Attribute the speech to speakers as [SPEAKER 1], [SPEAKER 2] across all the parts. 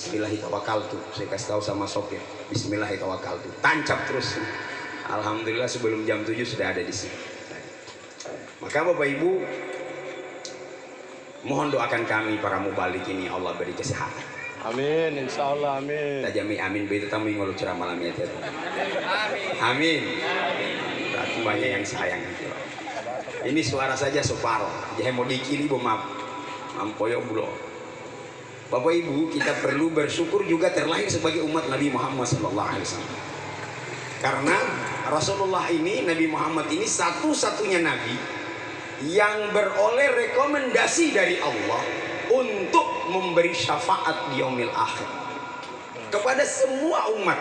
[SPEAKER 1] Bismillahirrahmanirrahim. Saya kasih tahu sama sopir, Bismillahirrahmanirrahim. Tancap terus. Alhamdulillah sebelum jam 7 sudah ada di sini. Maka Bapak Ibu, mohon doakan kami para mubalik ini, Allah beri kesehatan.
[SPEAKER 2] Amin, insya Allah, amin.
[SPEAKER 1] Tajami amin, begitu tamu yang ngelu ceramah malam ya. Amin. Berarti banyak yang sayang. Ini suara saja separo. Jangan mau dikiri bo mampoyo bulo. Bapak Ibu, kita perlu bersyukur juga terlahir sebagai umat Nabi Muhammad SAW. Karena Rasulullah ini, Nabi Muhammad ini satu-satunya Nabi yang beroleh rekomendasi dari Allah untuk memberi syafaat di yaumil akhir kepada semua umat.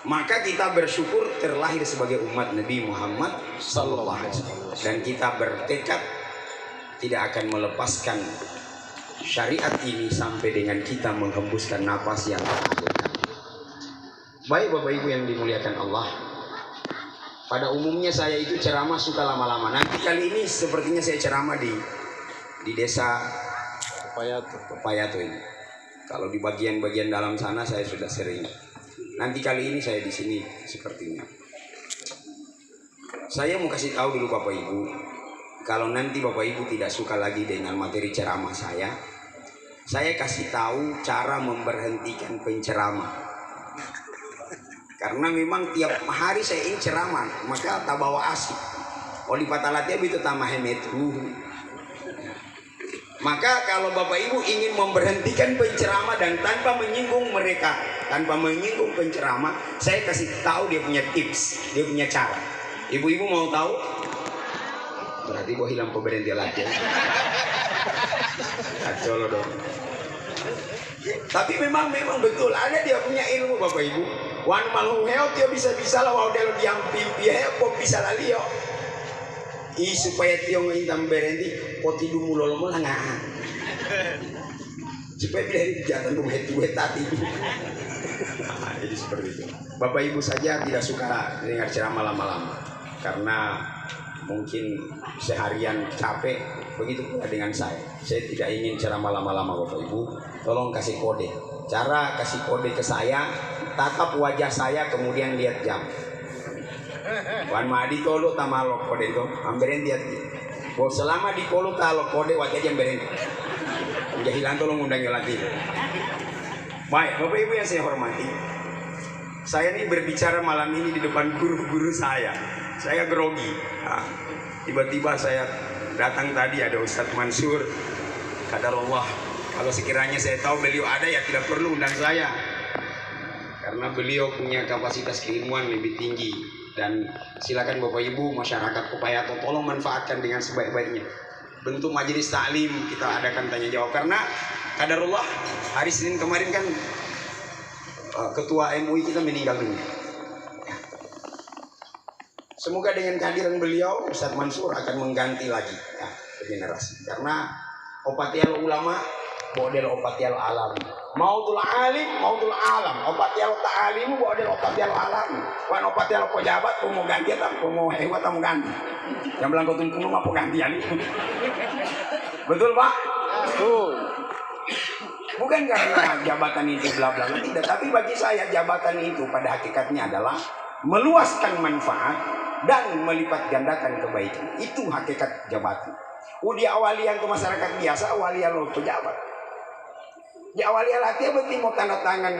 [SPEAKER 1] Maka kita bersyukur terlahir sebagai umat Nabi Muhammad SAW. Dan kita bertekad tidak akan melepaskan syariat ini sampai dengan kita menghembuskan napas yang terakhir. Baik Bapak Ibu yang dimuliakan Allah, pada umumnya saya itu ceramah suka lama-lama. Nanti kali ini sepertinya saya ceramah di desa Pepayato ini. Kalau di bagian-bagian dalam sana saya sudah sering. Nanti kali ini saya di sini sepertinya. Saya mau kasih tahu dulu Bapak Ibu, kalau nanti Bapak Ibu tidak suka lagi dengan materi ceramah saya kasih tahu cara memberhentikan penceramah. Karena memang tiap hari saya ingin ceramah, maka tak bawa asik. Oli patalatia itu tamah hemetru. Maka kalau Bapak Ibu ingin memberhentikan penceramah dan tanpa menyinggung mereka, tanpa menyinggung penceramah, saya kasih tahu dia punya tips, dia punya cara. Ibu-ibu mau tahu? Berarti gua hilang pemberhenti lagi. Kacau loh dong. Tapi memang betul ada dia punya ilmu Bapak Ibu. Wan malu heo dia bisa lah wau delo diam pimpi heo pop bisa lah lio. Supaya dia ngintam berhenti poti dumu lolo melangan. Supaya dia jangan buat tadi. Jadi seperti itu. Bapak Ibu saja tidak suka dengar ceramah lama-lama karena mungkin seharian capek. Begitu pula dengan saya tidak ingin ceramah lama-lama Bapak Ibu. Tolong kasih kode. Cara kasih kode ke saya, tatap wajah saya kemudian lihat jam. Wan madi tolo tamalo kode itu, amberin dia. Bahwa selama di kolo talo kode wajah jam beren. Jahilan tolong undang lagi. Baik, Bapak Ibu yang saya hormati, saya ini berbicara malam ini di depan guru-guru saya. Saya grogi. Nah, tiba-tiba saya datang tadi ada Ustadz Mansur. Qadarullah. Kalau sekiranya saya tahu beliau ada ya tidak perlu undang saya. Karena beliau punya kapasitas keilmuan lebih tinggi. Dan silakan Bapak Ibu masyarakat Pepayato tolong manfaatkan dengan sebaik-baiknya. Bentuk majelis taklim kita adakan tanya jawab. Karena qadarullah hari Senin kemarin kan ketua MUI kita meninggal dunia. Semoga dengan kehadiran beliau Ustadz Mansur akan mengganti lagi generasi. Karena opatial ulama model opatial alam. Mautul alim, mautul alam. Opatial ta'alim model opatial alam. Wan opatial pejabat mau ganti atau mau hebat atau mau ganti. Yang bilang kau tunggu mau gantian. Betul Pak?
[SPEAKER 2] Betul.
[SPEAKER 1] Bukan karena jabatan itu bla bla tidak, tapi bagi saya jabatan itu pada hakikatnya adalah meluaskan manfaat dan melipat gandakan kebaikan. Itu hakikat jabatan. Di awalian ke masyarakat biasa, awalian lo pejabat. Di awalian latihan berarti mau tanda tangan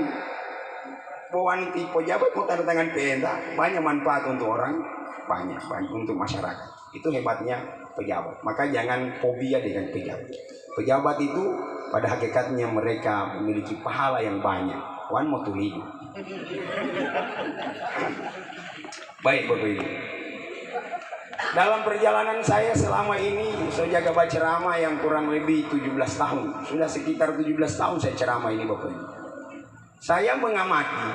[SPEAKER 1] pewanti pejabat, mau tanda tangan perintah, banyak manfaat untuk orang, banyak untuk masyarakat. Itu hebatnya pejabat. Maka jangan fobia dengan pejabat. Pejabat itu pada hakikatnya mereka memiliki pahala yang banyak. Wan mau tulis. Baik Bapak Ibu. Dalam perjalanan saya selama ini saya jaga baca ceramah yang kurang lebih 17 tahun. Sudah sekitar 17 tahun saya ceramah ini Bapak Ibu. Saya mengamati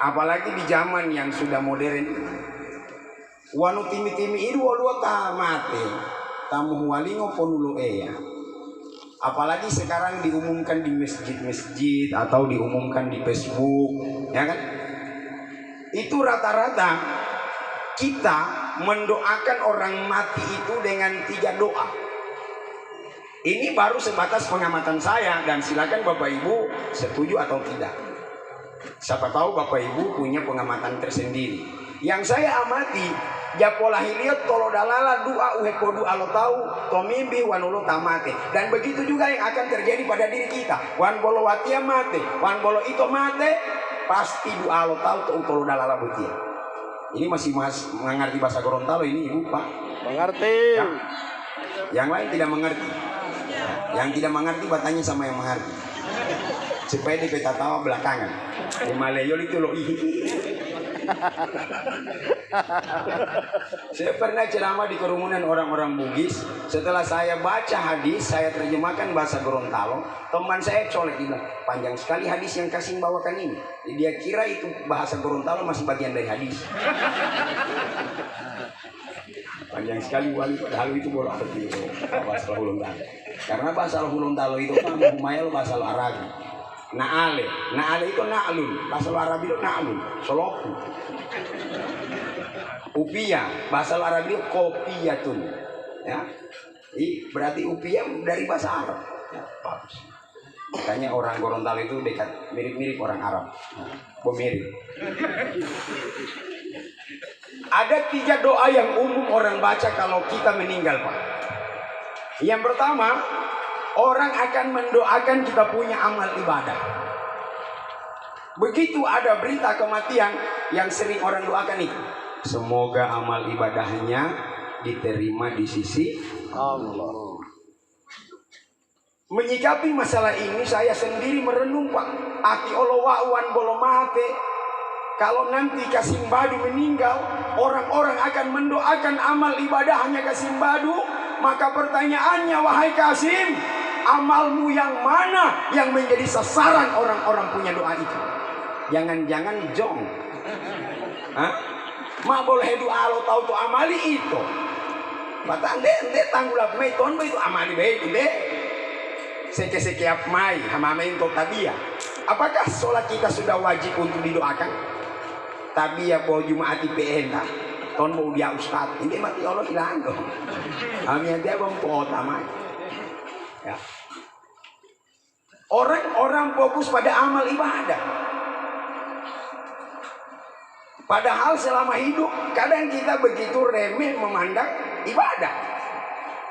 [SPEAKER 1] apalagi di zaman yang sudah modern. Wanu timi-timi itu walua tamate. Tamu walingo ponulu ya. Apalagi sekarang diumumkan di masjid-masjid atau diumumkan di Facebook, ya kan? Itu rata-rata kita mendoakan orang mati itu dengan 3 doa. Ini baru sebatas pengamatan saya, dan silakan Bapak Ibu setuju atau tidak. Siapa tahu Bapak Ibu punya pengamatan tersendiri. Yang saya amati, ya pola hiliot tolo dalala dua uhepo dua lo tahu tomimbi wanulo tamate. Dan begitu juga yang akan terjadi pada diri kita. Wan bolo watia mate, wan bolo ito mate, pasti dua lo tahu tuh tolo dalala butia. Ini masih mengerti bahasa Gorontalo ini Ibu Pak?
[SPEAKER 2] Mengerti.
[SPEAKER 1] Ya. Yang lain tidak mengerti. Yang tidak mengerti bertanya sama yang mengerti. Supaya di peta tawa belakangan. Di Malayol itu lo Saya pernah ceramah di kerumunan orang-orang Bugis. Setelah saya baca hadis, saya terjemahkan bahasa Gorontalo. Teman saya colek, dia bilang, panjang sekali hadis yang Kasim bawakan ini. Dia kira itu bahasa Gorontalo masih bagian dari hadis. Panjang sekali wali, padahal itu boleh arti bahasa Gorontalo. Karena bahasa Gorontalo itu kan lumayan bahasa Arabi. Naale itu na'lun, bahasa Arabi itu na'lun, soloku. Upia, bahasa Arabi itu kopiyatun. Ya. Berarti upia dari bahasa Arab. Ya, bagus. Makanya orang Gorontalo itu dekat mirip-mirip orang Arab. Pemirip. Ada 3 doa yang umum orang baca kalau kita meninggal, Pak. Yang pertama, orang akan mendoakan kita punya amal ibadah. Begitu ada berita kematian, yang sering orang doakan itu, semoga amal ibadahnya diterima di sisi Allah. Menyikapi masalah ini, saya sendiri merenung, Pak. Ati olowawan bolomate. Kalau nanti Kasim Badu meninggal, orang-orang akan mendoakan amal ibadahnya Kasim Badu. Maka pertanyaannya, wahai Kasim, amalmu yang mana yang menjadi sasaran orang-orang punya doa itu? Jangan-jangan jong. Hah? Mak boleh doa lo tahu tuh amali itu. Batang ente tanggulap mai ton itu amali baik be. Seke-seke mai hamame untuk tabia. Apakah sholat kita sudah wajib untuk didoakan? Tabia bahwa Jumat IPN tak? Ton mau dia ustad, ini mati Allah hilang dong. Amin dia bang utama. Ya. Orang-orang fokus pada amal ibadah. Padahal selama hidup kadang kita begitu remeh memandang ibadah.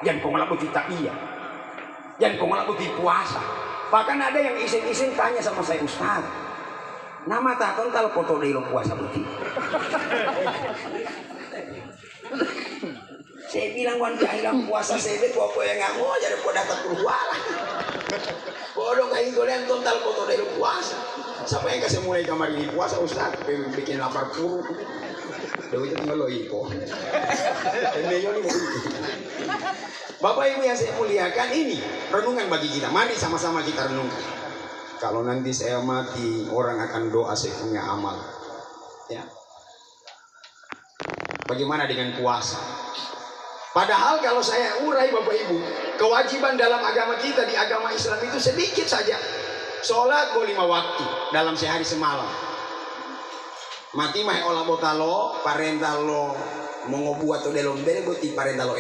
[SPEAKER 1] Jangan kau ngelakuin takbir, jangan kau ngelakuin puasa. Bahkan ada yang iseng-iseng tanya sama saya, Ustaz, nama takon kalau foto dari puasa putih. Saya bilang wan hilang puasa saya itu apa yang nggak mau jadi pada terkeluar. Bodoh kayak golean total foto dari puasa. Siapa yang kasih mulai kamar ini puasa Ustaz? Bikin lapar perut. Dewi itu tinggal lo ipo. Bapak Ibu yang saya muliakan, ini renungan bagi kita. Mari sama-sama kita renungkan. Kalau nanti saya mati, orang akan doa saya punya amal. Ya. Bagaimana dengan puasa? Padahal kalau saya urai Bapak Ibu, kewajiban dalam agama kita di agama Islam itu sedikit saja. Sholat boleh 5 waktu dalam sehari semalam. Mati mah olah botalo, parentalo mongobuat atau delom bere boti parentalo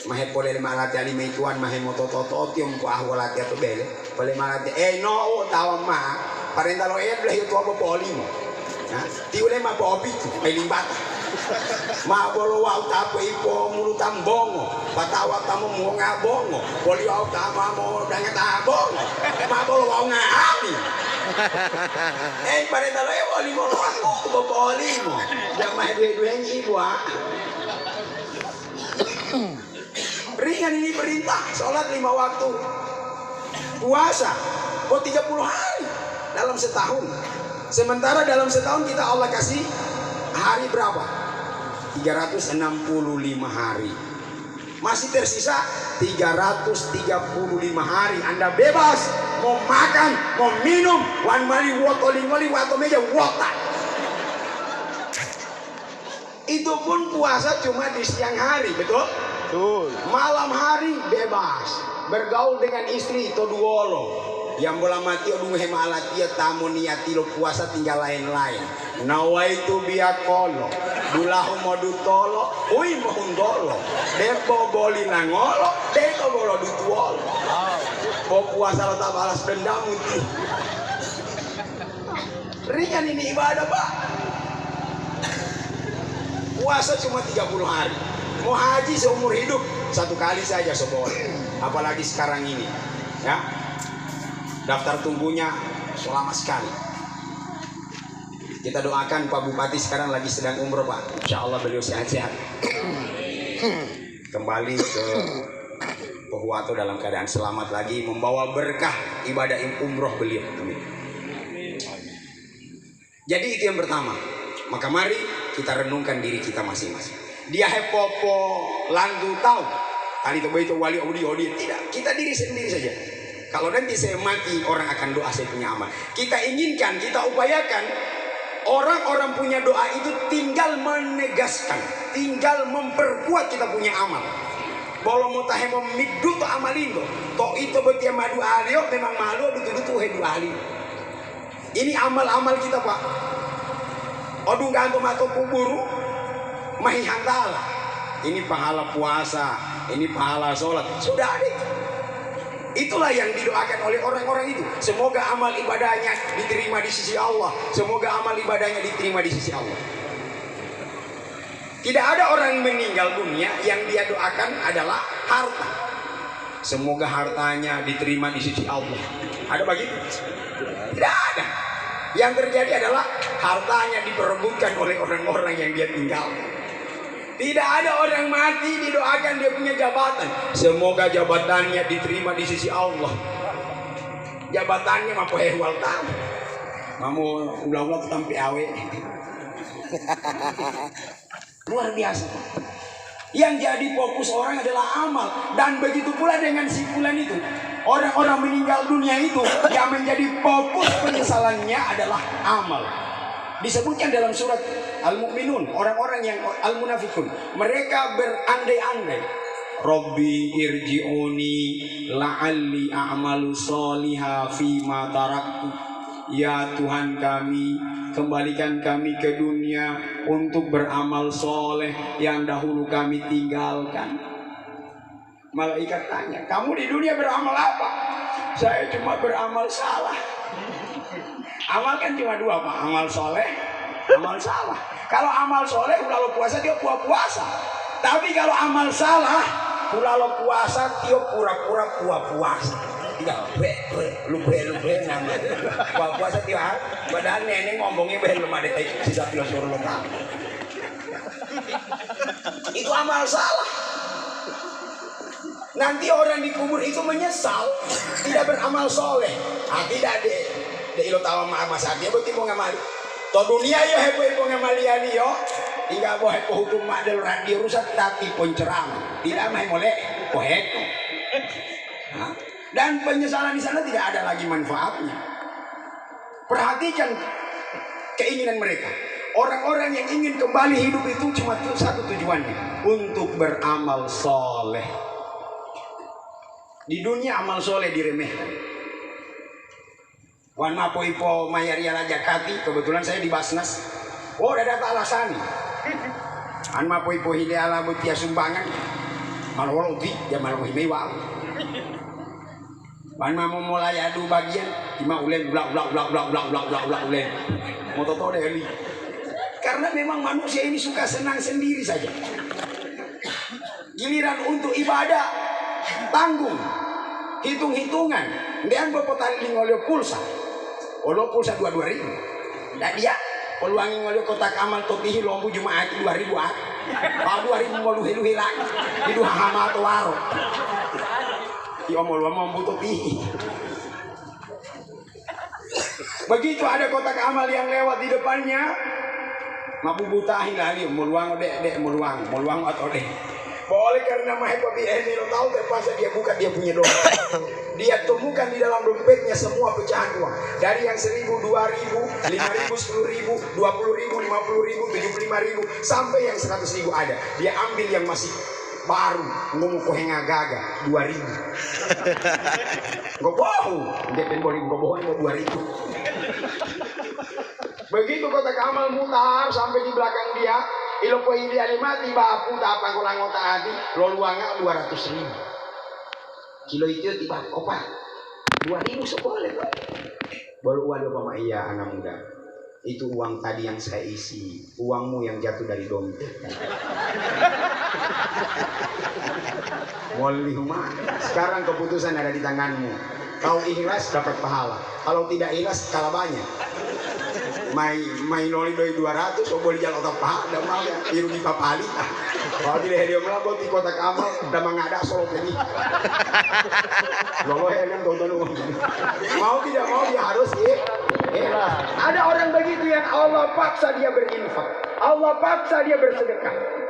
[SPEAKER 1] mahe pole malati ali meituan mahe motototo tiom ku ahwalati atau bele pole malati no tawang ma parentalo bele itu apa polimo. Nah, tiule ma bobitu melimbata. Ma bolo wau tapo ipo mulutam bongo patawa tamu mo nga bongo boli wau tama mo dangat bongo ma bolo wau nga ami parentalo boli mo ako boli mo yang mah dua-dua yang ibu ringan ini perintah sholat 5 waktu puasa 30 hari dalam setahun. Sementara dalam setahun kita Allah kasih hari berapa? 365 hari. Masih tersisa 335 hari. Anda bebas mau makan, mau minum, wan mali wotoling-woling wato meja wotan. Itu pun puasa cuma di siang hari, betul? Betul. Malam hari bebas, bergaul dengan istri itu duolo. yang bola mati odung hemalatia tamu niati lo puasa tinggal lain-lain. Nawaitu biakolo, dulahu modu tolo, ui mohundolo, depo boli nangolo, depo bolo dutuolo. Bo puasa lo tak balas dendam itu. Ringan ini ibadah Pak. Puasa cuma 30 hari. Mau haji seumur hidup 1 kali saja seboleh. Apalagi sekarang ini, ya. Daftar tunggunya lama sekali. Kita doakan Pak Bupati sekarang lagi sedang umroh Pak. Insya Allah beliau sehat-sehat. Kembali ke Pohuwato dalam keadaan selamat lagi, membawa berkah ibadah umroh beliau. Amin. Jadi itu yang pertama. Maka mari kita renungkan diri kita masing-masing. Dia hepopo landu tahu. Tadi itu wali odi tidak. Kita diri sendiri saja. Kalau nanti saya mati, orang akan doa saya punya amal. Kita inginkan, kita upayakan orang-orang punya doa itu tinggal menegaskan, tinggal memperkuat kita punya amal. Bolo mau tahe memikdu to amalindo. To itu betia madu alio memang malu betul-betul hedu ali. Ini amal-amal kita Pak. Odung gantung atau kuburu mahi handala. Ini pahala puasa, ini pahala sholat. Sudah ada. Itulah yang didoakan oleh orang-orang itu. Semoga amal ibadahnya diterima di sisi Allah. Semoga amal ibadahnya diterima di sisi Allah. Tidak ada orang meninggal dunia yang dia doakan adalah harta. Semoga hartanya diterima di sisi Allah. Ada begitu? Tidak ada. Yang terjadi adalah hartanya diperebutkan oleh orang-orang yang dia tinggalkan. Tidak ada orang mati didoakan dia punya jabatan. Semoga jabatannya diterima di sisi Allah. Jabatannya mampu hewal tahu. Mamu ulang-ulang tampi awe. Luar biasa. Yang jadi fokus orang adalah amal. Dan begitu pula dengan simpulan itu. Orang-orang meninggal dunia itu yang menjadi fokus penyesalannya adalah amal. Disebutkan dalam surat Al-Mu'minun, orang-orang yang Al-Munafikun, mereka berandai-andai, Rabbi irji'uni la'alli a'malu sholiha fima taraktu. Ya Tuhan kami, kembalikan kami ke dunia untuk beramal soleh yang dahulu kami tinggalkan. Malaikat tanya, kamu di dunia beramal apa? Saya cuma beramal salah. Amal kan cuma 2 Pak, amal soleh, amal salah. Kalau amal soleh, kalau puasa dia puasa. Tapi kalau amal salah, kalau puasa dia pura-pura puasa. Tidak, lupa nama. Puasa dia, padahal nenek ngomongnya belum ada sisa filosur lokal. Itu amal salah. Nanti orang dikubur itu menyesal, tidak beramal soleh. Tidak de ilo tawa ma dia beti mo ngamali. To dunia yo hepo ngamaliani yo. Tinggal bo hepo hukum mak del radio rusak tapi pun ceramah. Tidak mah molek poheto. Dan penyesalan di sana tidak ada lagi manfaatnya. Perhatikan keinginan mereka. Orang-orang yang ingin kembali hidup itu cuma satu tujuannya, untuk beramal soleh. Di dunia amal soleh diremehkan. Wan mapo ipo mayaria raja kati, kebetulan saya di Basnas. Oh, ada alasan. An mapo ipo hide ala butia sumbangan. Malwal uti, ya malwal himewa. Wan mapo mulai adu bagian, cuma ulen ulang ulen. Mototo deh. Karena memang manusia ini suka senang sendiri saja. Giliran untuk ibadah tanggung, hitung-hitungan. Dia berpotali ngolio pulsa. Olo pulsa 22.000. Ndak dia peluangi ngolio kotak amal totihi lombu Jumat 2.000 ah. Kalau 2.000 ngolu helu lagi. Itu hama atau waro. Di omol mambu totihi. Begitu ada kotak amal yang lewat di depannya, mabu butahin lagi meluang dek meluang atau dek. Boleh karena mahepopi ini lo tahu pas dia buka dia punya dompet. Dia temukan di dalam dompetnya semua pecahan uang. Dari yang 1.000, 2.000, 5.000, 10.000, 20.000, 50.000, 75.000 sampai yang 100.000 ada. Dia ambil yang masih baru ngomong kohe ngagaga 2000. Nggak bohong, dia penboli nggak bohong mau 2000. Begitu kotak amal mutar sampai di belakang dia, ilo ko ili alimati bapu tapang ko lang hati, lo luanga 200.000. Kilo itu tiba opa 2000 seboleh kok. Baru uang apa iya anak muda. Itu uang tadi yang saya isi, uangmu yang jatuh dari dompet. Walihumma. Sekarang keputusan ada di tanganmu. Kau ikhlas dapat pahala. Kalau tidak ikhlas kalah banyak. Main noli doi 200, so boleh jalan otak paha, dan mau ya iru di papali. Kalau tidak dia melabot di kotak amal, dan mengada solo ini. Lolo helm tonton. Mau tidak mau dia harus ikhlas. Ada orang begitu yang Allah paksa dia berinfak, Allah paksa dia bersedekah.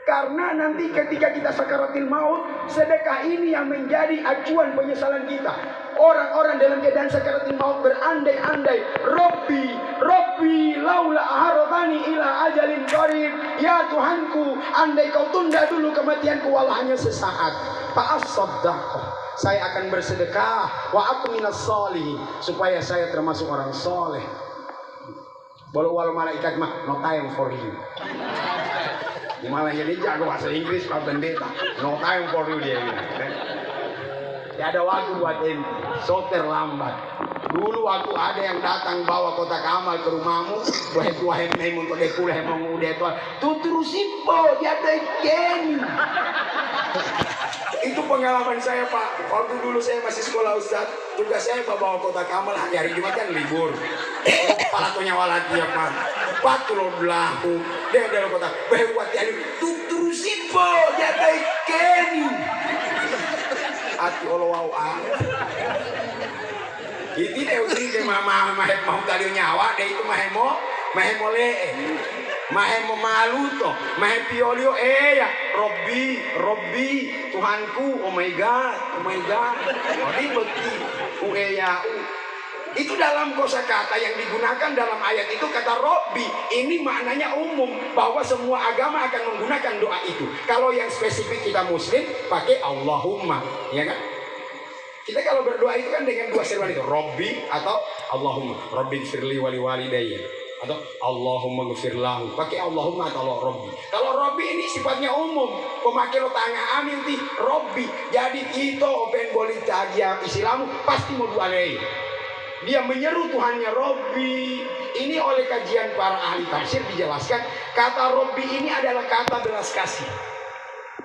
[SPEAKER 1] Karena nanti ketika kita sakaratil maut, sedekah ini yang menjadi acuan penyesalan kita. Orang-orang dalam keadaan sakaratil maut berandai-andai, Robbi, laula aharotani ila ajalin qarib. Ya Tuhanku, andai kau tunda dulu kematianku walau hanya sesaat. Fa'asaddaqah, saya akan bersedekah. Wa aku minas sholihin, supaya saya termasuk orang soleh. Walau malaikat mah no time for you. Malah jadi jago bahasa Inggris Pak Pendeta. No time for you dia bilang. Ya ada waktu buat ente. So terlambat. Dulu waktu ada yang datang bawa kotak amal ke rumahmu, buah hem untuk dekulah emang udah itu. Tu terus simpo dia ada geni. Itu pengalaman saya Pak. Waktu dulu saya masih sekolah Ustaz, tugas saya bawa kotak amal hari Jumat kan libur. Palatonya walat dia Pak. Patulo belahu. Dia ada kotak. Bahwa dia tu terus simpo dia ada geni. Ati Allah wau ah. Itu deh usri ke mama mau tadi nyawa deh itu mahemo lee. Mahemo malu toh, piolio ya, Robbi, Tuhanku, oh my God. Ini beti, ya. Itu dalam kosakata yang digunakan dalam ayat itu kata Robbi. Ini maknanya umum bahwa semua agama akan menggunakan doa itu. Kalau yang spesifik kita Muslim pakai Allahumma, ya kan? Kita kalau berdoa itu kan dengan dua seruan itu, Robbi atau Allahumma. Robbi firli wali walidayya. Atau Allahumma gfirlahu, pakai Allahumma atau Robbi. Kalau Robbi ini sifatnya umum, pemakai lo tangga amin ti Robbi. Jadi itu open bolita dia Islam pasti mau dualei. Dia menyeru Tuhannya Robbi. Ini oleh kajian para ahli tafsir dijelaskan kata Robbi ini adalah kata belas kasih.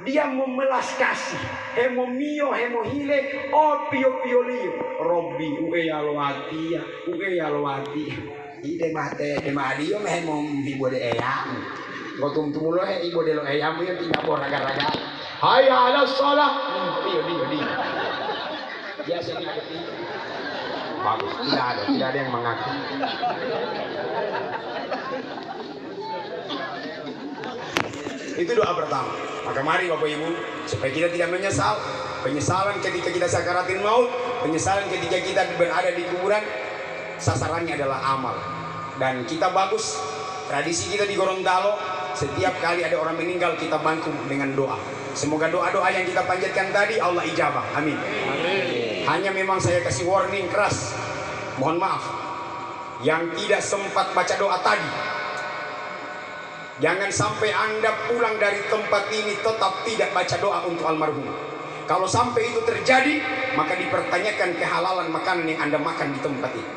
[SPEAKER 1] Dia memelas kasih. Hemomio, hemohile, pio liu. Robbi uwe yalwati. Ide mate de madio meh mom ibu de eyang. Gotum tumulo he ibu de lo eyang yang tidak boraga-raga. Hayya 'alas shalah. Dio. Biasanya ada itu. Bagus, tidak ada yang mengaku. Itu doa pertama. Maka mari Bapak Ibu, supaya kita tidak menyesal. Penyesalan ketika kita sakaratil maut, penyesalan ketika kita berada di kuburan, sasarannya adalah amal. Dan kita bagus, tradisi kita di Gorontalo, setiap kali ada orang meninggal kita bantu dengan doa. Semoga doa-doa yang kita panjatkan tadi Allah ijabah, amin. Hanya memang saya kasih warning keras, mohon maaf, yang tidak sempat baca doa tadi, jangan sampai Anda pulang dari tempat ini tetap tidak baca doa untuk almarhum. Kalau sampai itu terjadi, maka dipertanyakan kehalalan makanan yang Anda makan di tempat ini.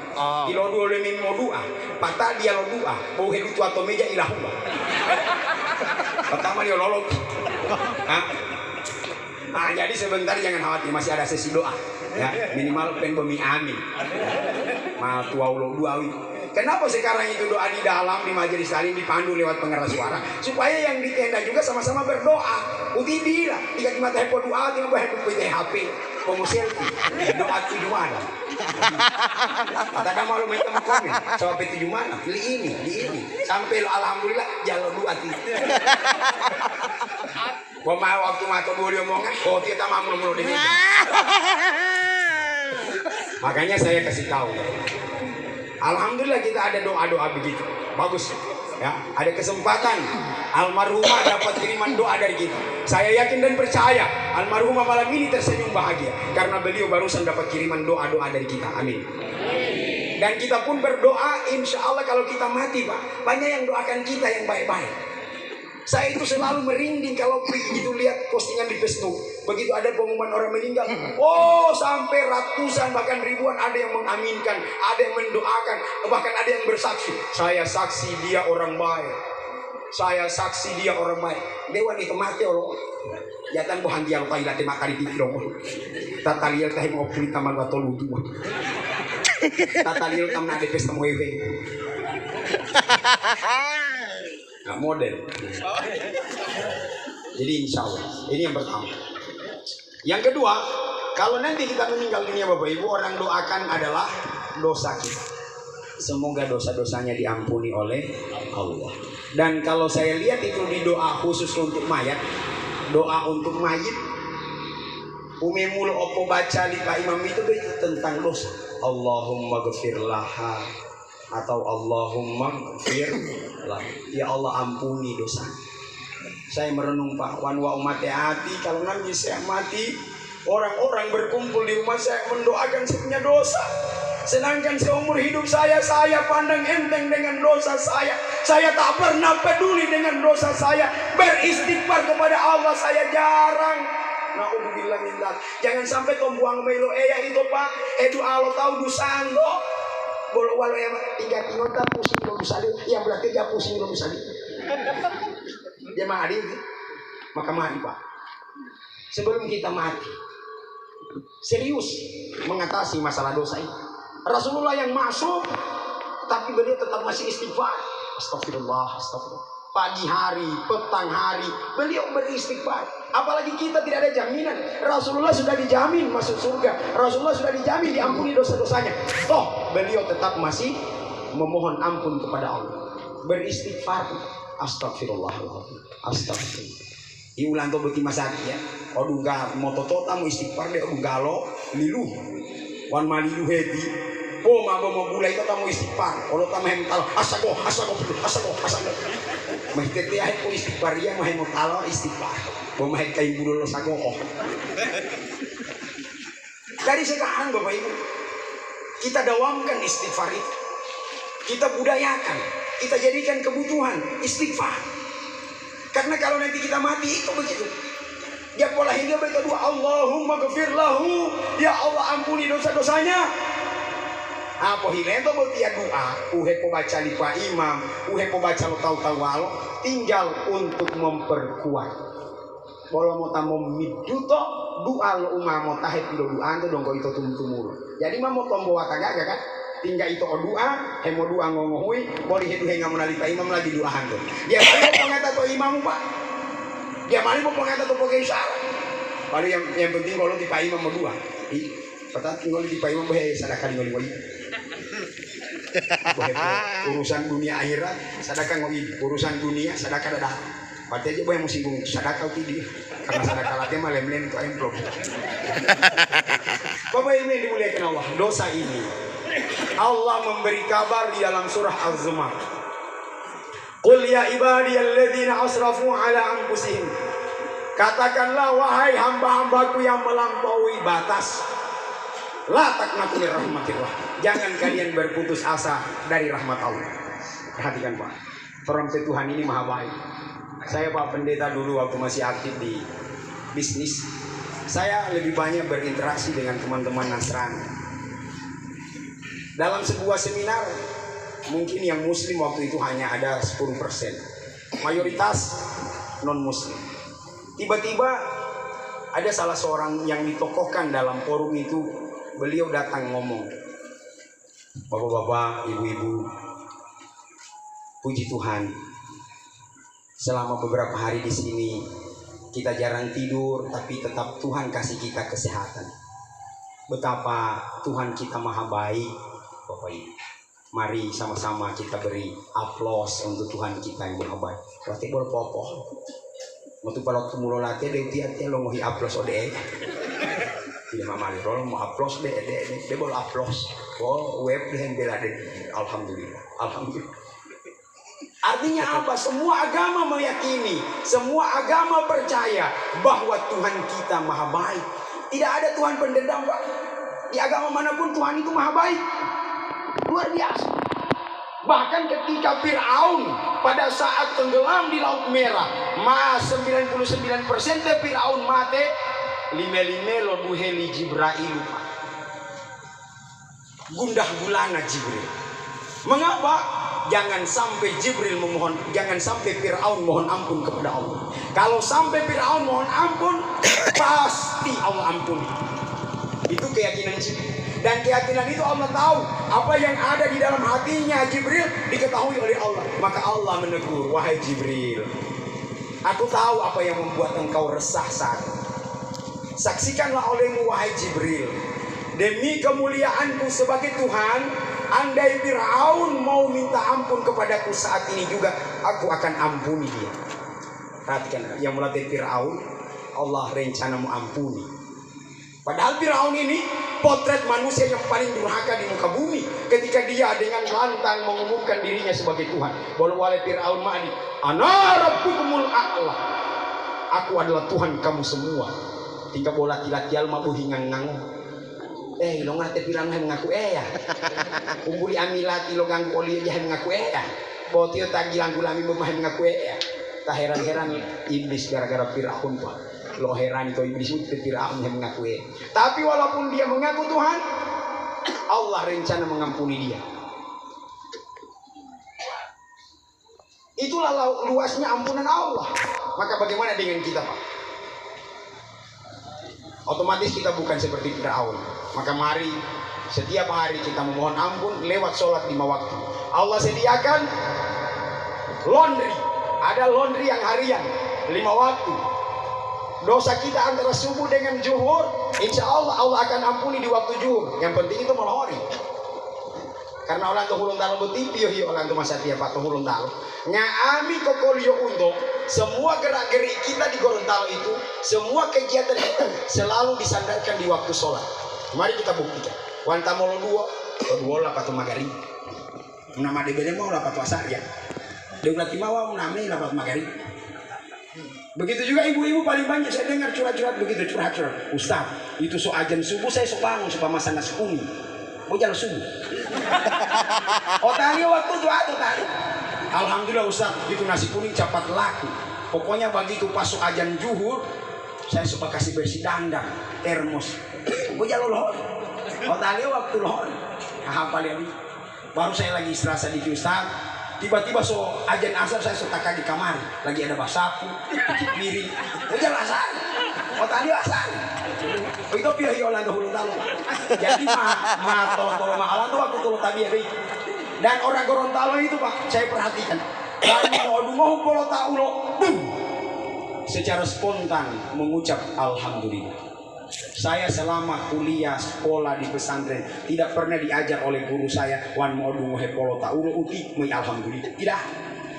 [SPEAKER 1] Ilo dua lemin mau doa, patah dia lo doa, bau hidup atau meja ilahullah. Pertama dia lolok. Jadi sebentar jangan khawatir, masih ada sesi doa. Ya, minimal bumi amin. Ma tua ulo duawi. Kenapa sekarang itu doa di dalam di majelis taklim dipandu lewat pengeras suara supaya yang di tenda juga sama-sama berdoa. Uti bila tiga mata hepo doa tiga hepo PT HP komo selfie doa tujuh mana. Katakan malu mereka komen sampai tujuh mana di ini sampai lo alhamdulillah jalan doa ti. Gua mau waktu mato dulu omongan, kita mampu dengan. Makanya saya kasih tahu. Alhamdulillah kita ada doa-doa begitu. Bagus. Ya, ada kesempatan almarhumah dapat kiriman doa dari kita. Saya yakin dan percaya almarhumah malam ini tersenyum bahagia karena beliau barusan dapat kiriman doa-doa dari kita. Amin. Dan kita pun berdoa, insya Allah kalau kita mati, Pak, banyak yang doakan kita yang baik-baik. Saya itu selalu merinding kalau begitu lihat postingan di Facebook. Begitu ada pengumuman orang meninggal, oh sampai ratusan bahkan ribuan ada yang mengaminkan, ada yang mendoakan, bahkan ada yang bersaksi. Saya saksi dia orang baik. Saya saksi dia orang baik. Dewan itu mati Allah. Jatan buhan dia lupa ilat lima kali tidur. Tatalil teh mau kulit taman watolu dua. Tatalil tam nade pesta muewe. Nah, model. Jadi insya Allah ini yang pertama. Yang kedua, kalau nanti kita meninggal dunia Bapak Ibu, orang doakan adalah dosa kita. Semoga dosa-dosanya diampuni oleh Allah. Dan kalau saya lihat itu di doa khusus untuk mayat, doa untuk mayit, umemul opo baca di Pak Imam itu tentang dosa. Allahumma ghfirlaha atau Allahumma ghfirlah, ya Allah ampuni dosa. Saya merenung Pak, wan wa umati hati, kalau nanti saya mati, orang-orang berkumpul di rumah saya mendoakan saya punya dosa. Sedangkan seumur hidup saya pandang enteng dengan dosa saya. Saya tak pernah peduli dengan dosa saya. Beristighfar kepada Allah saya jarang. Naudzubillah min dzalik. Jangan sampai kau buang melo itu Pak. Itu Allah tahu dosa ando. Walau yang tiga tinggal tak pusing lo bisa yang berarti dia pusing lo bisa dia mati, maka mati Pak. Sebelum kita mati, serius mengatasi masalah dosa ini. Rasulullah yang masuk, tapi beliau tetap masih istighfar. Astagfirullah, astagfirullah. Pagi hari, petang hari, beliau beristighfar. Apalagi kita tidak ada jaminan. Rasulullah sudah dijamin masuk surga. Rasulullah sudah dijamin diampuni dosa-dosanya. Toh beliau tetap masih memohon ampun kepada Allah. Beristighfar. Astagfirullahaladzim. Astagfirullah. Iulan to beti masaki ya. Odu ga mototo tamu istighfar de odu galo lilu. Wan malilu heti. Oh mau gula itu tamu istighfar. Kalau tamu hental asago. Mahitete ahe ko istighfar ya mahe mo talo istighfar. Bo mahe kay bulo sago. Dari sekarang Bapak Ibu, kita dawamkan istighfar itu. Kita budayakan. Kita jadikan kebutuhan istighfar. Karena kalau nanti kita mati itu begitu. Dia pola hingga berdoa Allahumma ghfirlahu, ya Allah ampuni dosa-dosanya. Apa hilento bertia doa, uhe po baca li Pak Imam, uhe po baca lo tahu walo, tinggal untuk memperkuat. Kalau mau tamu miduto doa lo umamo tahe pilo doa itu dongko itu tumur. Jadi mau tombo kagak kan? Tinggal itu doa, hemo doa ngomohui, boleh itu hingga menali Pak Imam lagi doa hantu. Dia malu pengata to imam Pak. Dia malu pengata to pakai isyarat. Lalu yang penting kalau di Pak Imam mau doa. Kata tinggal di Pak Imam boleh sedekah di ngoli. Urusan dunia akhirat sedekah ngoli, urusan dunia sedekah dadah. Berarti aja boleh musibung sedekah tidak. Karena sedekah lagi mah lem-lem itu amplop. Bapak Ibu yang dimuliakan Allah, dosa ini Allah memberi kabar di dalam surah Az-Zumar. Qul ya ibadiyalladzina asrafu ala anfusihim. Katakanlah wahai hamba-hambaku yang melampaui batas. La taqnatu min rahmatillah. Jangan kalian berputus asa dari rahmat Allah. Perhatikan Pak. Perampai Tuhan ini maha baik. Saya Pak Pendeta dulu waktu masih aktif di bisnis, saya lebih banyak berinteraksi dengan teman-teman Nasrani. Dalam sebuah seminar, mungkin yang muslim waktu itu hanya ada 10%. Mayoritas non-muslim. Tiba-tiba ada salah seorang yang ditokohkan dalam forum itu, beliau datang ngomong, bapak-bapak, ibu-ibu, puji Tuhan, selama beberapa hari di sini kita jarang tidur, tapi tetap Tuhan kasih kita kesehatan. Betapa Tuhan kita maha baik. Bapak Ibu, mari sama-sama kita beri aplaus untuk Tuhan kita yang maha baik. Berarti boleh popo. Waktu kalau tumulo latih deh dia lo mau aplaus ode. Tidak mamali, kalau mau aplaus deh, dia boleh aplaus. Oh web deh bela deh. Alhamdulillah, alhamdulillah. Artinya Artinya apa? Semua agama meyakini, semua agama percaya bahwa Tuhan kita maha baik. Tidak ada Tuhan pendendam, Pak. Di agama manapun Tuhan itu maha baik. Luar biasa. Bahkan ketika Fir'aun pada saat tenggelam di Laut Merah, 99% Fir'aun mati, lime lo duheli Jibril, Pak. Gundah gulana Jibril. Mengapa? Jangan sampai Jibril jangan sampai Fir'aun mohon ampun kepada Allah. Kalau sampai Fir'aun mohon ampun, pasti Allah ampuni. Itu keyakinan Jibril. Dan keyakinan itu Allah tahu apa yang ada di dalam hatinya Jibril diketahui oleh Allah. Maka Allah menegur, wahai Jibril, aku tahu apa yang membuat engkau resah saat ini. Saksikanlah olehmu wahai Jibril, demi kemuliaanku sebagai Tuhan, andai Fir'aun mau minta ampun kepadaku saat ini juga, aku akan ampuni dia. Perhatikan, yang melatih Fir'aun, Allah rencana mau ampuni. Padahal Fir'aun ini potret manusia yang paling durhaka di muka bumi. Ketika dia dengan lantang mengumumkan dirinya sebagai Tuhan. Walau wale Fir'aun ma'ani, ana rabbukumul a'la. Aku adalah Tuhan kamu semua. Tinggal bola tilatial mabu hingang-ngang. Lo ngate bilang ngaku ya. Umbuli amilati lo ganggu oli jahe ngaku ya. Botio tagilang gulami bemah ngaku ya. Tak heran-heran iblis gara-gara Fir'aun, Pak. Lo heran itu iblis itu Fir'aun yang mengaku. Tapi walaupun dia mengaku Tuhan, Allah rencana mengampuni dia. Itulah luasnya ampunan Allah. Maka bagaimana dengan kita, Pak? Otomatis kita bukan seperti Fir'aun. Maka mari setiap hari kita memohon ampun lewat sholat 5 waktu. Allah sediakan laundry. Ada laundry yang harian 5 waktu. Dosa kita antara subuh dengan zuhur, insya Allah Allah akan ampuni di waktu zuhur. Yang penting itu melori. Karena orang tu hulung talo betipi yo orang tu masa tiap atau hulung talo. Nyami kokolio untuk semua gerak-gerik kita di Gorontalo itu, semua kegiatan kita selalu disandarkan di waktu sholat. Mari kita buktikan. Wanta molo dua lah patu magari. Nama debele mau lah patu asar ya. Dewa timawa menamai lah patu magari. Begitu juga ibu-ibu paling banyak saya dengar curhat-curhat begitu curhat-curhat. Ustaz, itu so ajan subuh saya so bangun supaya masak nasi kuning. Mau jalan subuh. Oh tadi waktu itu ada tadi. Alhamdulillah Ustaz, itu nasi kuning cepat laku. Pokoknya begitu pas so ajan zuhur, saya suka kasih bersih dandang, termos. Mau jalan lohor. Oh tadi waktu lohor. Hafal ya. Baru saya lagi serasa di Ustaz. Tiba-tiba so ajan asar saya so takak di kamar. Lagi ada basapu, cuci piring. Udah asar. Oh tadi asar. Oh itu pilih yolan dahulu tahu. Jadi tolong mahalan tuh aku tolong tabi ya. Dan orang Gorontalo itu Pak, saya perhatikan. Dan mau polo tahu lo, secara spontan mengucap alhamdulillah. Saya selama kuliah sekolah di pesantren tidak pernah diajar oleh guru saya wan modu hepolo taulo uti mai alhamdulillah. Tidak.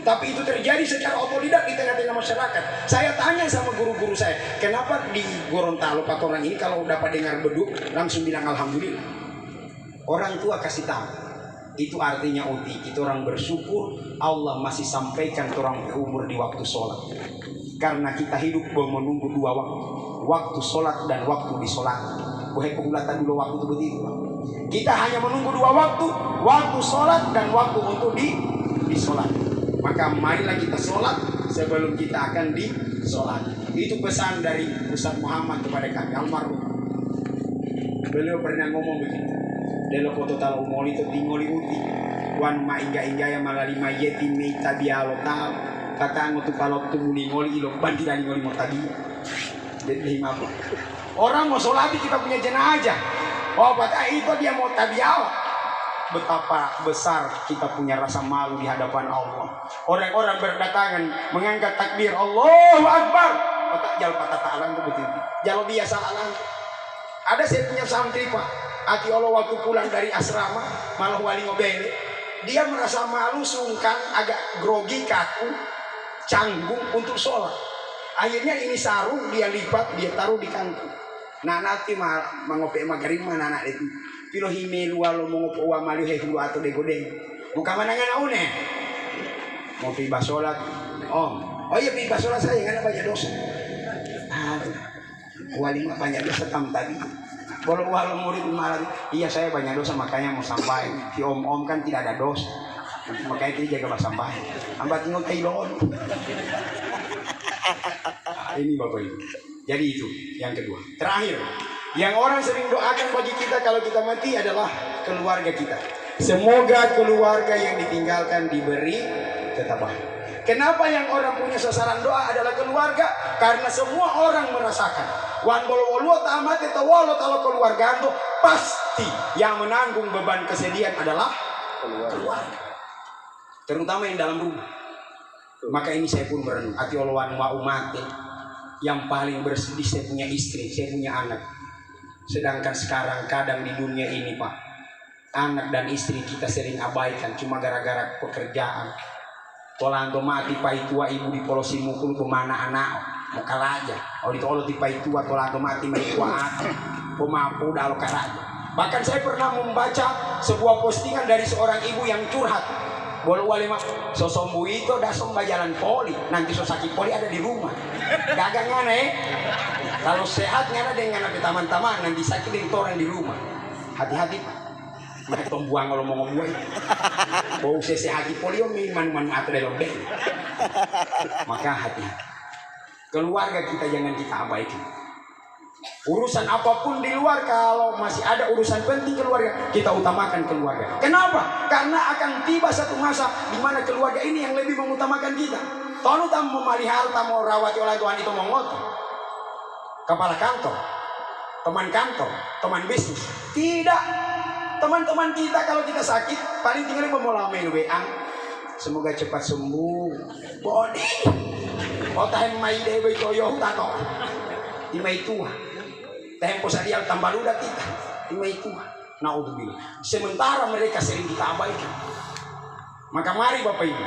[SPEAKER 1] Tapi itu terjadi secara otodidak di tengah-tengah masyarakat. Saya tanya sama guru-guru saya, kenapa di Gorontalo Pak orang ini kalau dapat dengar beduk langsung bilang alhamdulillah. Orang tua kasih tahu. Itu artinya uti, itu orang bersyukur Allah masih sampaikan orang berumur di waktu sholat. Karena kita hidup menunggu 2 waktu. Waktu sholat dan waktu disolat. Bukan pengulatan dulu waktu itu begitu. Kita hanya menunggu 2 waktu. Waktu sholat dan waktu untuk disolat. Maka marilah kita sholat sebelum kita akan disolat. Itu pesan dari Ustaz Muhammad kepada kami almarhum. Beliau pernah ngomong begini. Delo foto talau moli itu tingoli uti. Wan ma inga ya malali mayeti me tabialo tal. Kata ngotu kalau tu muli ngoli ilo banti dari ngoli mau tadi. Jadi apa? Orang mau sholat kita punya jenazah. Oh, kata itu dia mau tabial. Betapa besar kita punya rasa malu di hadapan Allah. Orang-orang berdatangan mengangkat takbir Allahu Akbar. Kata jal patah ta'alan itu betul. Jalo biasa alang. Ada saya punya santri Pak. Ati Allah waktu pulang dari asrama malah wali ngobele. Dia merasa malu, sungkan, agak grogi, kaku, canggung untuk sholat. Akhirnya ini sarung dia lipat, dia taruh di kantong. Nah nanti mengopek magarin mana anak itu. Pilo hime lualo mengopo wa malu he hulu atau degodeng. Bukan manangan aune. mau pergi basolat, om, oh iya pergi basolat saya karena banyak dosa. Aduh, wali mah banyak dosa tam tadi. Walau murid malah, iya saya banyak dosa makanya mau sampai. Si om kan tidak ada dosa, makanya dia jaga sampai. Ambat tinggal tailon. Ini bapak ibu. Jadi itu yang kedua. Terakhir, yang orang sering doakan bagi kita kalau kita mati adalah keluarga kita. Semoga keluarga yang ditinggalkan diberi ketabahan. Kenapa yang orang punya sasaran doa adalah keluarga? Karena semua orang merasakan. Wan bolo wolo tamat itu wolo kalau keluarga itu pasti yang menanggung beban kesedihan adalah keluarga. Terutama yang dalam rumah. Maka ini saya pun berenung. Ati olowan wa umate. Yang paling bersedih saya punya istri, saya punya anak. Sedangkan sekarang kadang di dunia ini Pak, anak dan istri kita sering abaikan cuma gara-gara pekerjaan. Tolando mati pai tua ibu di polosi mukul kemana anak mokalaja. Oh ditolo di pai tua tolando mati mai tua anak pemapu dalo karaja. Bahkan saya pernah membaca sebuah postingan dari seorang ibu yang curhat. Bolu wali mak sosombu itu dasom jalan poli, nanti sosaki poli ada di rumah. Gagang ngane. Kalau sehat ngana dengan api taman-taman nanti sakit dengan orang di rumah. Hati-hati Pak. Mereka tombuang kalau mau ngomong bau sehat di poli man atau dalam deh. Maka hati-hati. Keluarga kita jangan kita abaikan. Urusan apapun di luar, kalau masih ada urusan penting keluarga, kita utamakan keluarga. Kenapa? Karena akan tiba satu masa di mana keluarga ini yang lebih mengutamakan kita. Tolu tamu memelihara, tamu rawati oleh Tuhan itu mengotot. Kepala kantor, teman kantor, teman bisnis. Tidak. Teman-teman kita kalau kita sakit, paling tinggal memulai WA. Semoga cepat sembuh. Bodi. Otahem mai dewe toyo tato. Imai tua. Tempo sadial tambah luda kita. Imai tua. Naudzubillah. Sementara mereka sering kita abaikan. Maka mari Bapak Ibu,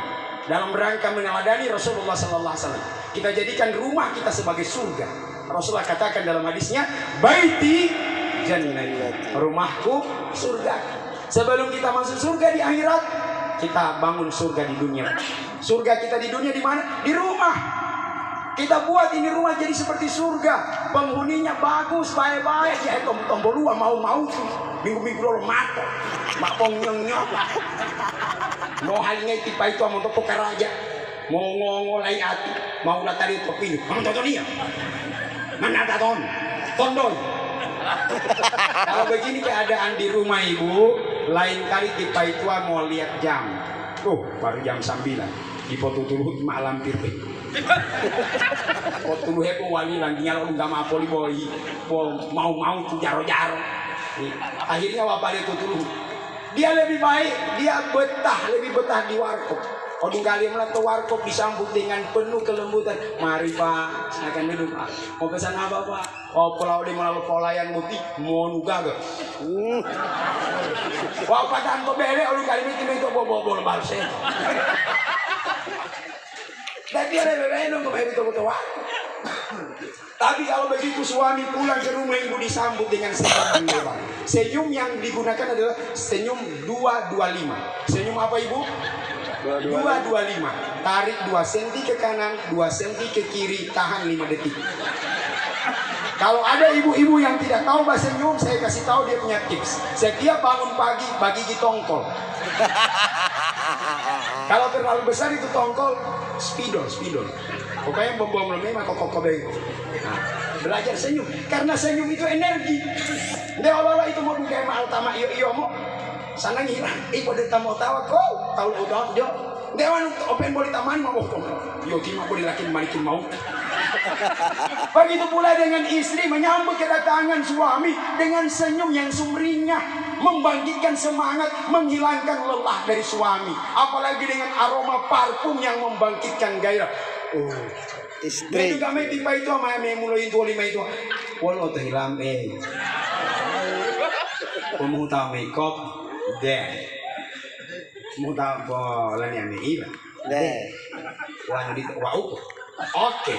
[SPEAKER 1] dalam rangka meneladani Rasulullah sallallahu alaihi wasallam, kita jadikan rumah kita sebagai surga. Rasulullah katakan dalam hadisnya, baiti jannah, rumahku surga. Sebelum kita masuk surga di akhirat, kita bangun surga di dunia. Surga kita di dunia di mana? Di rumah. Kita buat ini rumah jadi seperti surga. Penghuninya bagus, baik-baik. Ya tombol dua mau minggu-minggu dulu mata. Mak ponyong-nyong. Mau halnya tipe itu untuk pokar raja. Mau ngolai hati. Mau latari itu pilih. Mau tonton dia. Mana tonton? Tondon. Kalau begini keadaan di rumah ibu, lain kali tipe itu mau lihat jam. Baru jam 9. Di foto dulu malam pirpe. Foto dulu hebo wali lagi nyala enggak mau boy. Mau tuh jaro-jaro. Akhirnya wapar itu dulu. Dia lebih baik, dia lebih betah di warkop. Odung kali melantau warkop disambut dengan penuh kelembutan. Mari Pak, silakan duduk Pak. Mau pesan apa Pak? Oh pulau di melalui polayan putih, mau nugaga. Wah patan pebele, odung kali itu bobol balsen. Dan dia lebih nunggu begitu waktu. Tapi kalau begitu suami pulang ke rumah ibu disambut dengan senyum lebar. Senyum yang digunakan adalah senyum 225. Senyum apa ibu? 225. Tarik 2 cm ke kanan, 2 cm ke kiri, tahan 5 detik. Kalau ada ibu-ibu yang tidak tahu bahasa senyum, saya kasih tahu dia punya tips. Setiap bangun pagi, bagi tongkol. Kalau terlalu besar itu tongkol, spidol. Pokoknya bom lemah atau koko-koko. Belajar senyum, karena senyum itu energi. Dia olah itu mau buka mahal tama iyo mau. Sana ngira, ibu dia mau tawa kau, tahu udah jo. Dewan open boleh taman mau kau. Yo kima boleh laki malikin mau. Begitu pula dengan istri menyambut kedatangan suami dengan senyum yang sumringah, membangkitkan semangat, menghilangkan lelah dari suami. Apalagi dengan aroma parfum yang membangkitkan gairah.
[SPEAKER 2] Istri.
[SPEAKER 1] Itu kami tiba itu sama yang mulai 25 itu. Walau terhilang Kamu tahu makeup deh. Kamu tahu bolan yang ini deh. Wah di wow. Oke.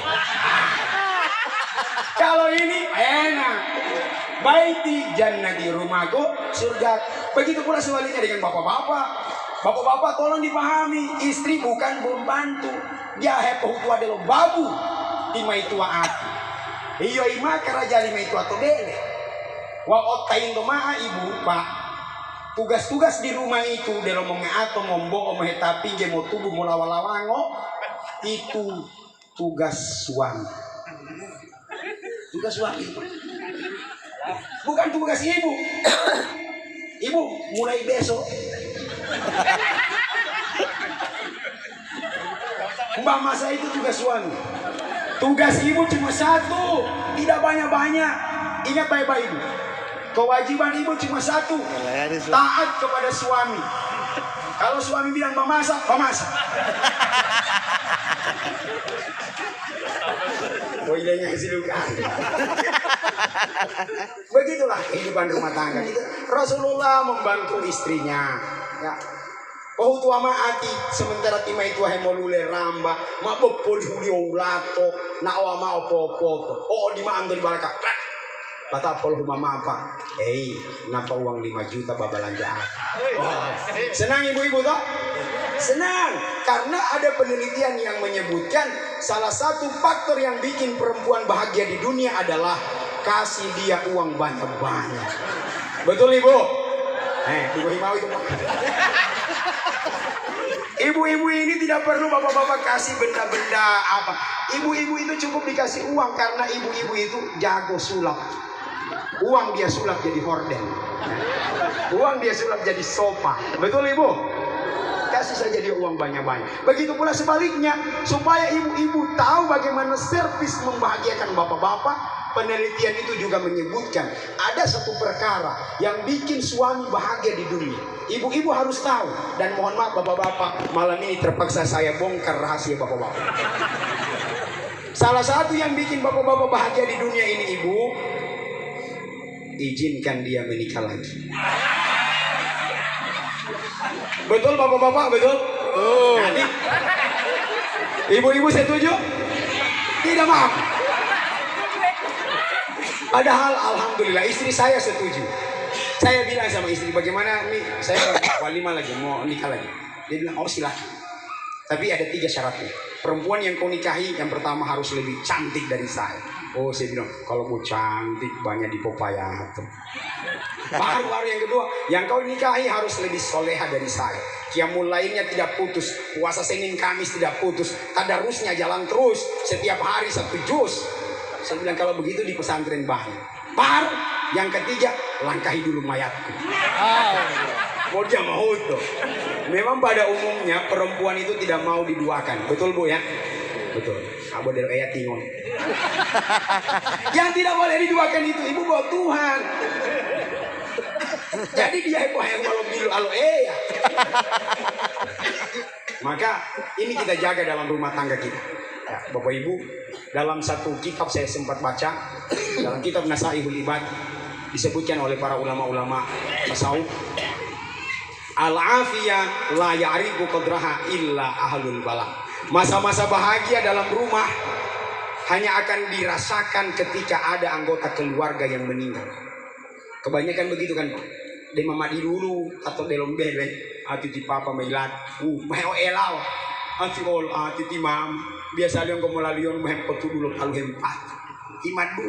[SPEAKER 1] Kalau ini enak. Baiti jannah di rumahku surga. Begitu pula sebaliknya dengan bapak-bapak. Bapak-bapak tolong dipahami, istri bukan pembantu. Dia hepoh tua delo babu di mai tua ati. Iyo ima karaja di mai tua to dele. Wa otain to maa ibu pak. Tugas-tugas di rumah itu delo mengato mombo tapi je mau tubuh mau lawalawango itu tugas suami. Tugas suami. Bukan tugas ibu. Ibu mulai besok Mbak masa itu tugas suami. Tugas ibu cuma satu, tidak banyak-banyak. Ingat baik-baik ibu. Kewajiban ibu cuma satu, taat kepada suami. Kalau suami bilang memasak, memasak. Boilenya kesilukan. Begitulah kehidupan rumah tangga. Gitu. Rasulullah membantu istrinya. Ya. Oh tua maati sementara tima itu hemolule ramba, ma bopoli hulio ulato, na awa ma opo-opo. Oh di ma ando di balaka. Bata pol mama apa? Napa uang 5 juta babelanja. Oh, senang ibu-ibu toh? Senang karena ada penelitian yang menyebutkan salah satu faktor yang bikin perempuan bahagia di dunia adalah kasih dia uang banyak-banyak. Betul ibu? Ibu mau itu pak. Ibu-ibu ini tidak perlu bapak-bapak kasih benda-benda apa. Ibu-ibu itu cukup dikasih uang karena ibu-ibu itu jago sulap. Uang dia sulap jadi horden. Uang dia sulap jadi sofa. Betul ibu? Kasih saja dia uang banyak-banyak. Begitu pula sebaliknya, supaya ibu-ibu tahu bagaimana servis membahagiakan bapak-bapak. Penelitian itu juga menyebutkan ada satu perkara yang bikin suami bahagia di dunia. Ibu-ibu harus tahu. Dan mohon maaf bapak-bapak, malam ini terpaksa saya bongkar rahasia bapak-bapak. Salah satu yang bikin bapak-bapak bahagia di dunia ini ibu, izinkan dia menikah lagi. Betul bapak-bapak, betul? Jadi, ibu-ibu setuju? Tidak maaf. Padahal alhamdulillah istri saya setuju. Saya bilang sama istri, bagaimana nih saya walimah lagi, mau nikah lagi. Dia bilang, oh silahkan. Tapi ada 3 syaratnya. Perempuan yang kau nikahi yang pertama harus lebih cantik dari saya. Oh saya bilang, kalau mau cantik banyak di Popaya. Baru yang kedua, yang kau nikahi harus lebih soleha dari saya. Qiyamul lainnya tidak putus, puasa Senin Kamis tidak putus, tadarusnya jalan terus, setiap hari 1 juz. Saya bilang kalau begitu di pesantren baru. Baru yang ketiga, langkahi dulu mayatku. Mau dia mau itu. Memang pada umumnya perempuan itu tidak mau diduakan, betul bu ya? Betul. Abu del ayat tingon. Yang tidak boleh diduakan itu ibu bawa Tuhan. Jadi dia yang walau bilu alo ya. Maka ini kita jaga dalam rumah tangga kita. Ya, Bapak Ibu, dalam satu kitab saya sempat baca, dalam kitab Nasaihul Ibad disebutkan oleh para ulama-ulama tasawuf, al-afiyah la ya'rifu qadraha illa ahlul bala. Masa-masa bahagia dalam rumah hanya akan dirasakan ketika ada anggota keluarga yang meninggal. Kebanyakan begitu kan Pak. Di mama di dulu atau di lombele atau di papa mailat mau elaw atau ol atau di mam biasa lion komolalion mau petu dulu kalau hempat iman bu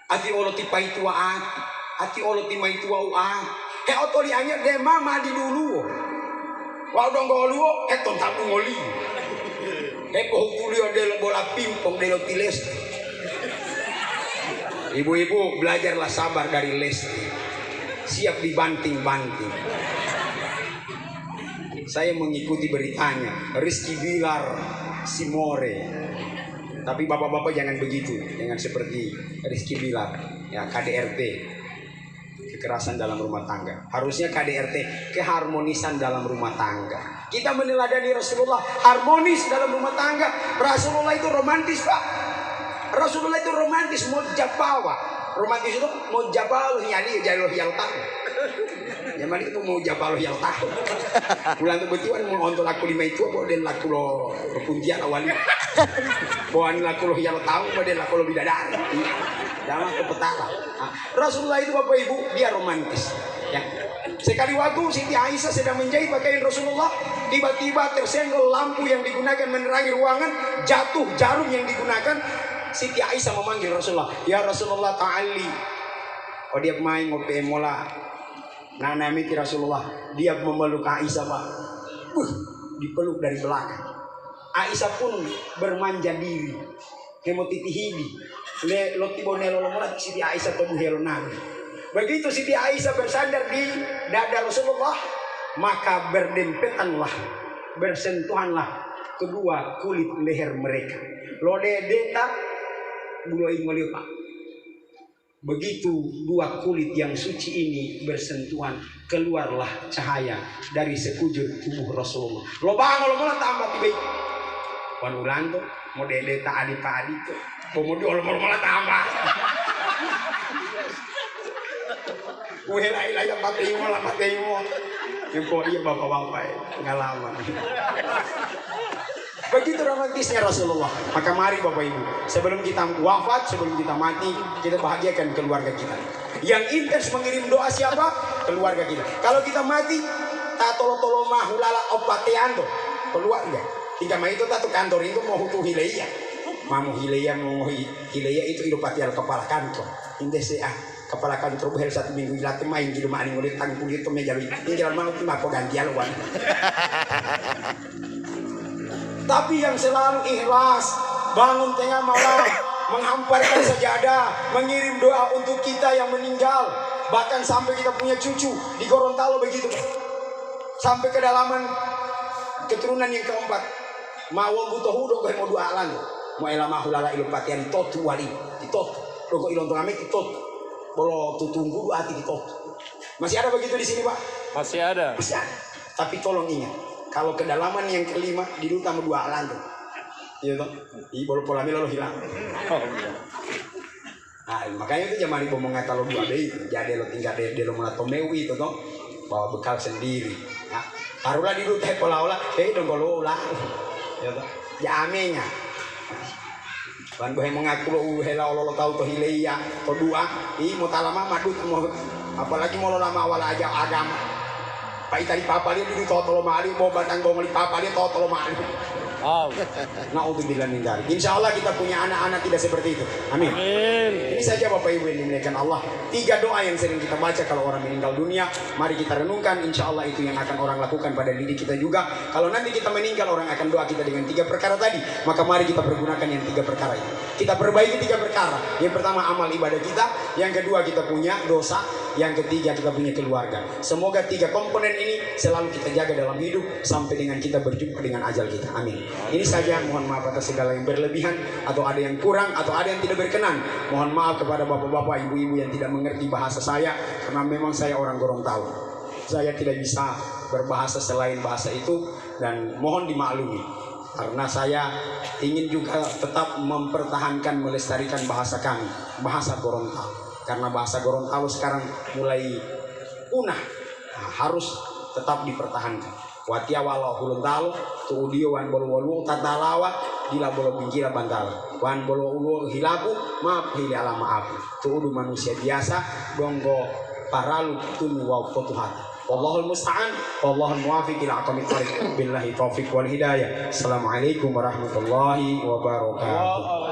[SPEAKER 1] atau olo ti pai tua atau olo ti mai tua he otoli anya de mama di dulu wa dong golu he ton tabu ngoli he ko tulio de bola pingpong de tiles. Ibu-ibu belajarlah sabar dari Lesti. Siap dibanting-banting. Saya mengikuti beritanya Rizky Bilar Simore. Tapi bapak-bapak jangan begitu, jangan seperti Rizky Bilar ya, KDRT, kekerasan dalam rumah tangga. Harusnya KDRT, keharmonisan dalam rumah tangga. Kita meneladani Rasulullah, harmonis dalam rumah tangga. Rasulullah itu romantis Pak. Rasulullah itu romantis, mau jabawa. Romantis itu mau jabal hiali jalur yang tahu. Zaman itu mau jabal yang tahu. Bulan itu betuan mau untuk laku 5 itu apa dan laku lo punjian awalnya. Bukan laku lo yang tahu dan laku lo bidadari. Dalam ke petara. Rasulullah itu Bapak Ibu dia romantis. Ya. Sekali waktu Siti Aisyah sedang menjahit pakaian Rasulullah, tiba-tiba tersenggol lampu yang digunakan menerangi ruangan, jatuh jarum yang digunakan. Siti Aisyah memanggil Rasulullah, ya Rasulullah ta'ali. Oh dia main ngopi mola. Nana mikir Rasulullah, dia memeluk Aisyah pak. Dipeluk dari belakang. Aisyah pun bermanja diri. Hemotitihidi. Le loti bonelo lomola Siti Aisyah tubuh helo nabi. Begitu Siti Aisyah bersandar di dada Rasulullah, maka berdempetanlah, bersentuhanlah kedua kulit leher mereka. Lodedeta bulu ingoliupa. Begitu dua kulit yang suci ini bersentuhan, keluarlah cahaya dari sekujur tubuh Rasulullah. Lo bangun lo mulai tambah tiba. Wan ulang tuh, mau dedeta adik tuh, kemudian lo mulai tambah. Uhelai yang mati mo. Yung po iya bapak-bapak pengalaman. Begitu romantisnya Rasulullah. Maka mari Bapak Ibu, sebelum kita wafat, sebelum kita mati, kita bahagiakan keluarga kita. Yang intens mengirim doa siapa? Keluarga kita. Kalau kita mati, tak tolo-tolo mahulala opateando keluarga. Tinggal mah itu tak kantor itu mau hutu hileya. Mamu hileya mau hileya itu hidup patial kepala kantor. Intens kepala kantor behel 1 minggu ilat main di rumah ini ngulit tang kulit itu meja tinggal mau tu mako ganti alwan. Tapi yang selalu ikhlas bangun tengah malam menghamparkan sajadah, mengirim doa untuk kita yang meninggal, bahkan sampai kita punya cucu di Gorontalo begitu, sampai kedalaman keturunan yang keempat. Mau butuh hudo mau doa alan, mau elama hulala ilupatian totu wali, totu, dogo ilon tengah totu. Kalau tutunggu hati di kota. Masih ada begitu di sini Pak?
[SPEAKER 2] Masih ada.
[SPEAKER 1] Masih ada. Tapi tolong ingat, kalau kedalaman yang kelima didut sama 2 alan tuh. Iya toh? Di bolu polami lalu hilang.
[SPEAKER 2] Oh, iya.
[SPEAKER 1] Nah, makanya itu zaman ibu mengata lo 2 deh. Jadi lo tinggal de lo melatomewi itu toh. Bawa bekal sendiri. Nah, taruhlah didut pola-olah, dong kalau ulah. Ya toh? Ya amenya. Ban bohe mengaku lo hela lo tahu to hileya to dua mau talama madut mau apalagi mau lo lama awal aja agama pak tadi papa dia di totolo mali mau batang gomali papa dia totolo mali. Oh. Naudzubillah min dzalik. Insyaallah kita punya anak-anak tidak seperti itu. Amin. Amin. Ini saja Bapak Ibu yang dimuliakan Allah. 3 doa yang sering kita baca kalau orang meninggal dunia. Mari kita renungkan. Insyaallah itu yang akan orang lakukan pada diri kita juga. Kalau nanti kita meninggal orang akan doa kita dengan 3 perkara tadi. Maka mari kita pergunakan yang 3 perkara itu. Kita perbaiki 3 perkara. Yang pertama amal ibadah kita. Yang kedua kita punya dosa. Yang ketiga kita punya keluarga. Semoga 3 komponen ini selalu kita jaga dalam hidup sampai dengan kita berjumpa dengan ajal kita. Amin. Ini saja, mohon maaf atas segala yang berlebihan atau ada yang kurang atau ada yang tidak berkenan. Mohon maaf kepada bapak-bapak, ibu-ibu yang tidak mengerti bahasa saya karena memang saya orang Gorontalo. Saya tidak bisa berbahasa selain bahasa itu dan mohon dimaklumi karena saya ingin juga tetap mempertahankan melestarikan bahasa kami, bahasa Gorontalo. Karena bahasa Gorontalo sekarang mulai punah, harus tetap dipertahankan. Watia walau Gorontalo tu udio wan bolo wolu tatalawa dila bolo bingkira bantala wan bolo ulo hilaku maaf hili ala maafu tu udu manusia biasa donggo paralu tunu wa fotuhata wallahul musta'an wallahul muwafiq ila aqwamit thariq billahi taufiq wal hidayah. Assalamualaikum warahmatullahi wabarakatuh.